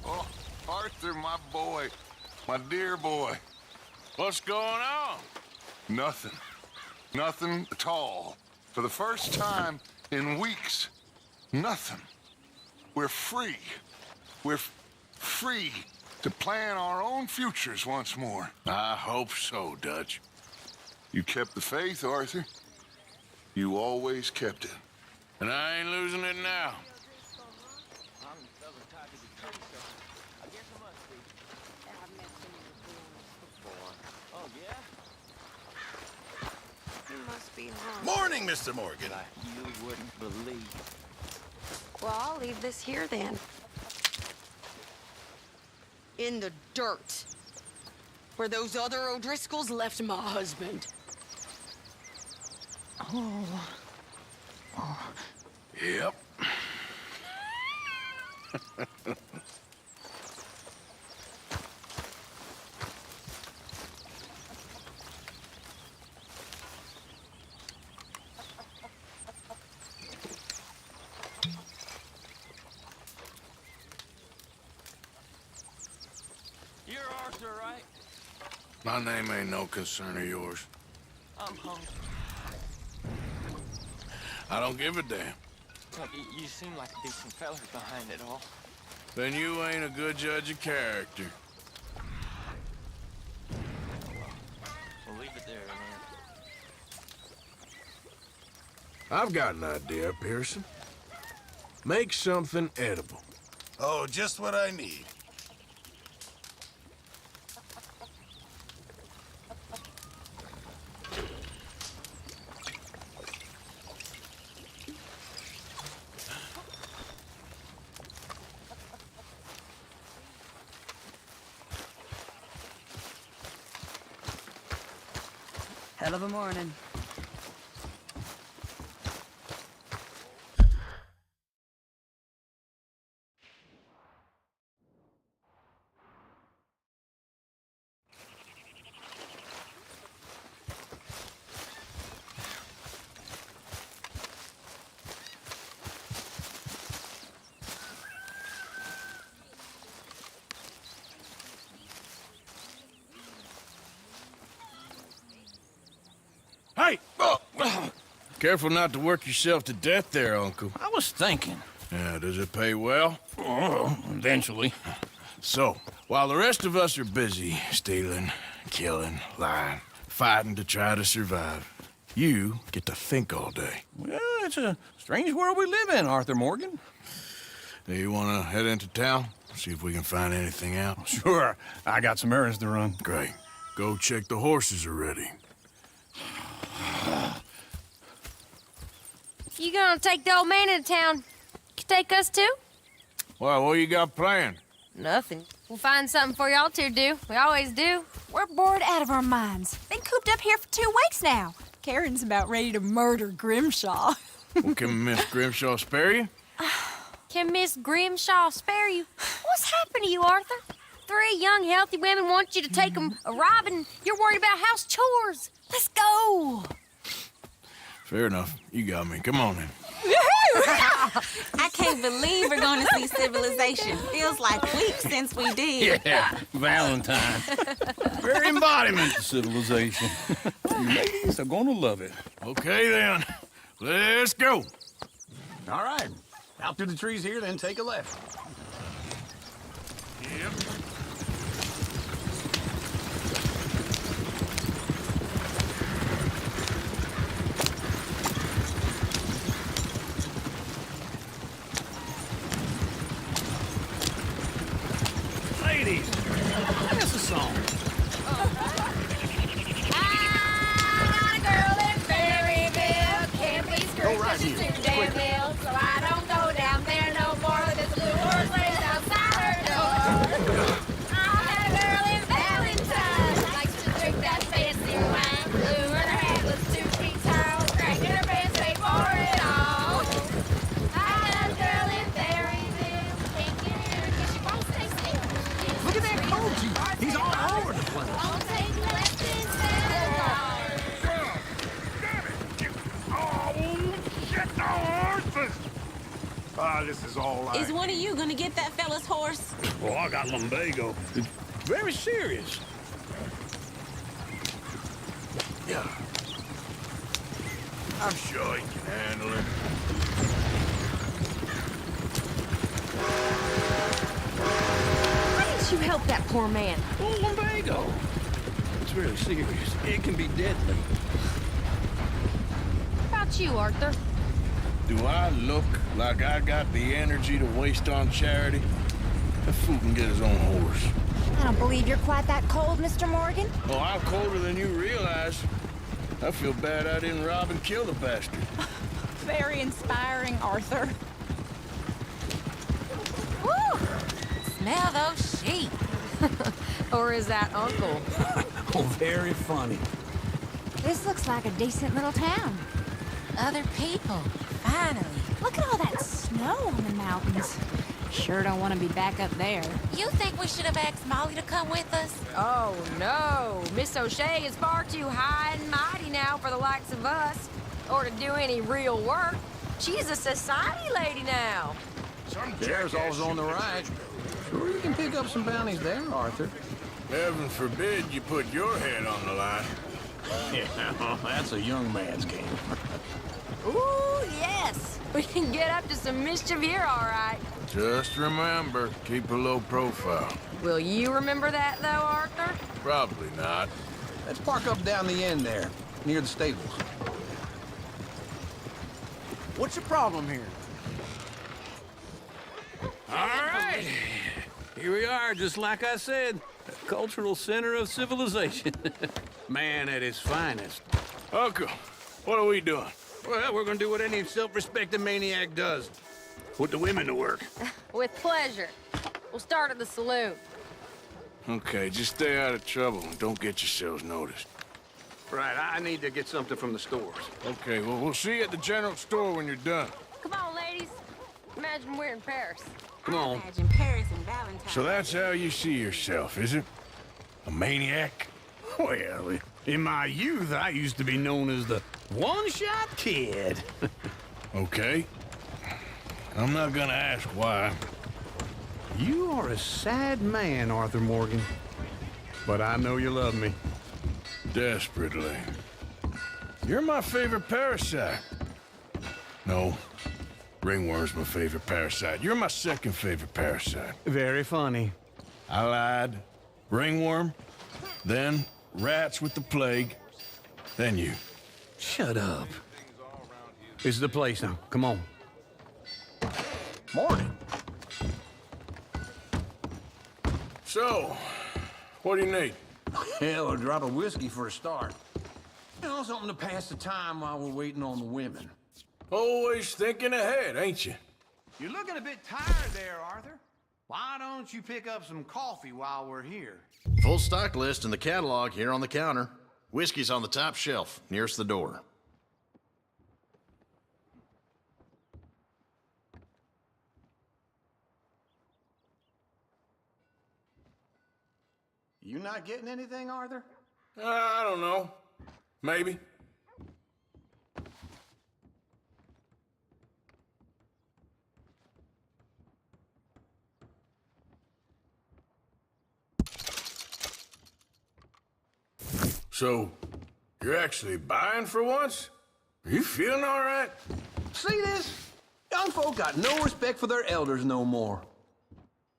Oh, Arthur, my boy. My dear boy. What's going on? Nothing. Nothing at all. For the first time in weeks, nothing. We're free. We're free to plan our own futures once more. I hope so, Dutch. You kept the faith, Arthur. You always kept it. And I ain't losing it now. Morning, Mr. Morgan. You wouldn't believe. Well, I'll leave this here then. In the dirt. Where those other O'Driscolls left my husband. Oh. Yep. You're Arthur, right? My name ain't no concern of yours. I'm hungry. I don't give a damn. Look, you seem like a decent fella behind it all. Then you ain't a good judge of character. We'll leave it there, man. I've got an idea, Pearson. Make something edible. Oh, just what I need. Hell of a morning. Careful not to work yourself to death there, Uncle. I was thinking. Yeah, does it pay well? Oh, eventually. So, while the rest of us are busy stealing, killing, lying, fighting to try to survive, you get to think all day. Well, it's a strange world we live in, Arthur Morgan. Do you want to head into town? See if we can find anything out? Sure. I got some errands to run. Great. Go check the horses are ready. You gonna take the old man into town? Can take us too? Well, what you got planned? Nothing. We'll find something for y'all to do. We always do. We're bored out of our minds. Been cooped up here for 2 weeks now. Karen's about ready to murder Grimshaw. Well, can Miss Grimshaw spare you? Can Miss Grimshaw spare you? What's happened to you, Arthur? 3 young, healthy women want you to take them a robbing. You're worried about house chores. Let's go. Fair enough. You got me. Come on, then. I can't believe we're going to see civilization. Feels like weeks since we did. Yeah, Valentine. Very embodiment of civilization. Ladies are gonna love it. Okay, then. Let's go. All right. Out through the trees here, then take a left. Yep. Ladies, sing us a song. I got a girl in Berryville. Can't be screwed right 'cause she's here. too damn ill. So I don't go down there no more. There's a blue horse raised outside her door. I had a girl in Valentine. Likes to drink that fancy wine. Blue in her head was 2 feet tall. Cranking her pants, pay for it all. I had a girl in Berryville. Can't get her 'cause she won't stay still. Look at that Koji. He's all over the place. Won't take left instead of right. Shit, the horses! Ah, this is all right. Is one of you going to get that fella's horse? Oh, I got lumbago. It's very serious. Yeah. I'm sure he can handle it. Why didn't you help that poor man? Oh, lumbago. It's really serious. It can be deadly. How about you, Arthur? Do I look like I got the energy to waste on charity? That fool can get his own horse. I don't believe you're quite that cold, Mr. Morgan. Oh, I'm colder than you realize. I feel bad I didn't rob and kill the bastard. Very inspiring, Arthur. Woo! Smell those sheep. Or is that Uncle? Oh, very funny. This looks like a decent little town. Other people, finally. Look at all that snow on the mountains. Sure don't want to be back up there. You think we should have asked Molly to come with us? Oh, no. Miss O'Shea is far too high and mighty now for the likes of us. Or to do any real work. She's a society lady now. There's always on the right. Sure, you can pick up some bounties there, Arthur. Heaven forbid you put your head on the line. Yeah, that's a young man's game. Ooh, yes. We can get up to some mischief here, all right. Just remember, keep a low profile. Will you remember that, though, Arthur? Probably not. Let's park up down the end there, near the stables. What's the problem here? All right. Here we are, just like I said. A cultural center of civilization. Man at his finest. Uncle, what are we doing? Well, we're gonna do what any self-respecting maniac does. Put the women to work. With pleasure. We'll start at the saloon. Okay, just stay out of trouble and don't get yourselves noticed. Right, I need to get something from the stores. Okay, well, we'll see you at the general store when you're done. Come on, ladies. Imagine we're in Paris. Come on. Imagine Paris and Valentine. So that's how you see yourself, is it? A maniac? Well, in my youth, I used to be known as the one-shot kid. Okay. I'm not gonna ask why. You are a sad man, Arthur Morgan. But I know you love me. Desperately. You're my favorite parasite. No. Ringworm's my favorite parasite. You're my second favorite parasite. Very funny. I lied. Ringworm, then rats with the plague, then you. Shut up. This is the place now. Come on. Morning. So, what do you need? Hell, a drop of whiskey for a start. You know, something to pass the time while we're waiting on the women. Always thinking ahead, ain't you? You're looking a bit tired there, Arthur. Why don't you pick up some coffee while we're here? Full stock list in the catalog here on the counter. Whiskey's on the top shelf, nearest the door. You not getting anything, Arthur? I don't know. Maybe. So, you're actually buying for once? Are you feeling all right? See this? Young folk got no respect for their elders no more.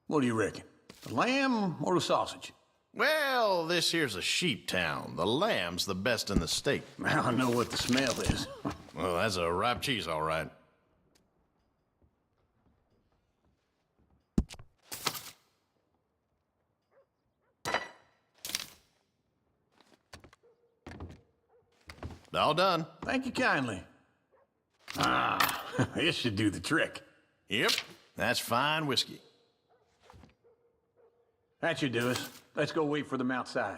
What do you reckon? The lamb or the sausage? Well, this here's a sheep town. The lamb's the best in the state. I know what the smell is. Well, that's a ripe cheese, all right. All done. Thank you kindly. Ah, this should do the trick. Yep, that's fine whiskey. That should do us. Let's go wait for them outside.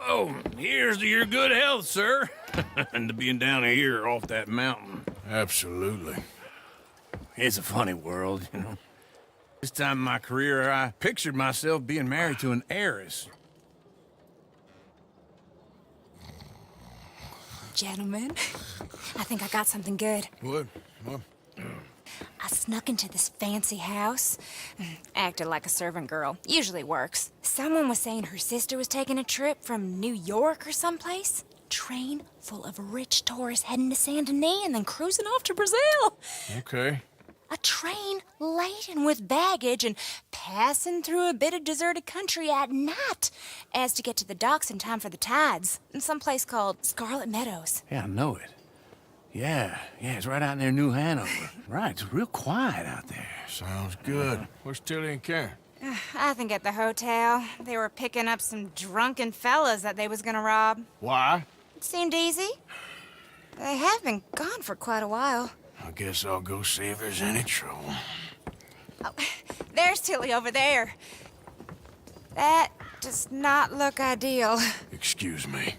Oh, here's to your good health, sir. And to being down here off that mountain. Absolutely. It's a funny world, you know. This time in my career, I pictured myself being married to an heiress. Gentlemen, I think I got something good. What? I snuck into this fancy house, acted like a servant girl. Usually works. Someone was saying her sister was taking a trip from New York or someplace. Train full of rich tourists heading to Saint Denis and then cruising off to Brazil. Okay. A train laden with baggage and passing through a bit of deserted country at night as to get to the docks in time for the tides in some place called Scarlet Meadows. Yeah, I know it. Yeah, it's right out near New Hanover. Right, it's real quiet out there. Sounds good. Where's Tilly and Karen? I think at the hotel. They were picking up some drunken fellas that they was gonna rob. Why? It seemed easy. They have been gone for quite a while. I guess I'll go see if there's any trouble. Oh, there's Tilly over there. That does not look ideal. Excuse me.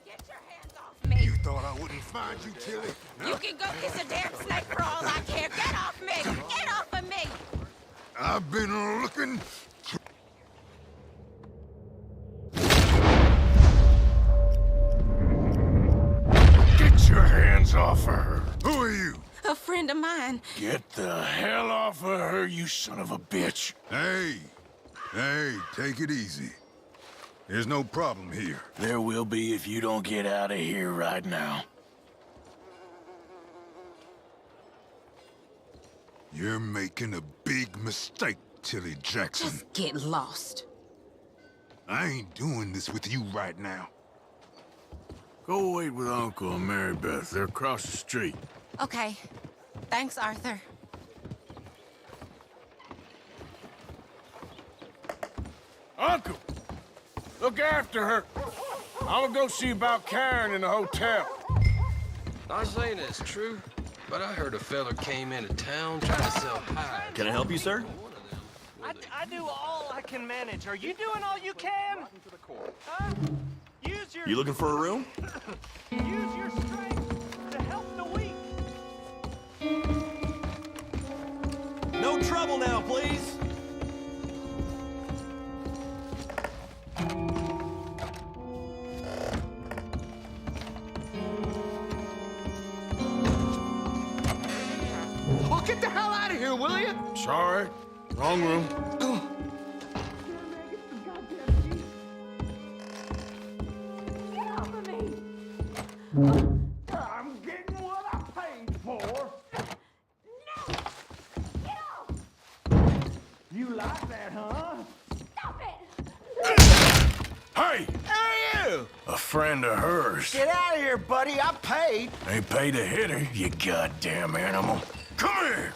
Get your hands off me. You thought I wouldn't find you, Tilly? You can go kiss a damn snake for all I care. Get off me! Get off of me! I've been looking. Get your hands off of her. Who are you? A friend of mine. Get the hell off of her, you son of a bitch. Hey, take it easy. There's no problem here. There will be if you don't get out of here right now. You're making a big mistake, Tilly Jackson. Just get lost. I ain't doing this with you right now. Go wait with Uncle and Mary Beth. They're across the street. Okay. Thanks, Arthur. Uncle! Look after her. I'm gonna go see about Karen in the hotel. Not saying it's true, but I heard a feller came into town trying to sell hides. Can I help you, sir? I do all I can manage. Are you doing all you can? Huh? Use your... You looking for a room? Use your strength to help the weak. No trouble now, please. Oh, get the hell out of here, will you? Sorry. Wrong room. I'm getting what I paid for. No! Get off! You like that, huh? Stop it! Hey! Hey, you! A friend of hers. Get out of here, buddy. I paid. Ain't paid to hit her, you goddamn animal. Come here!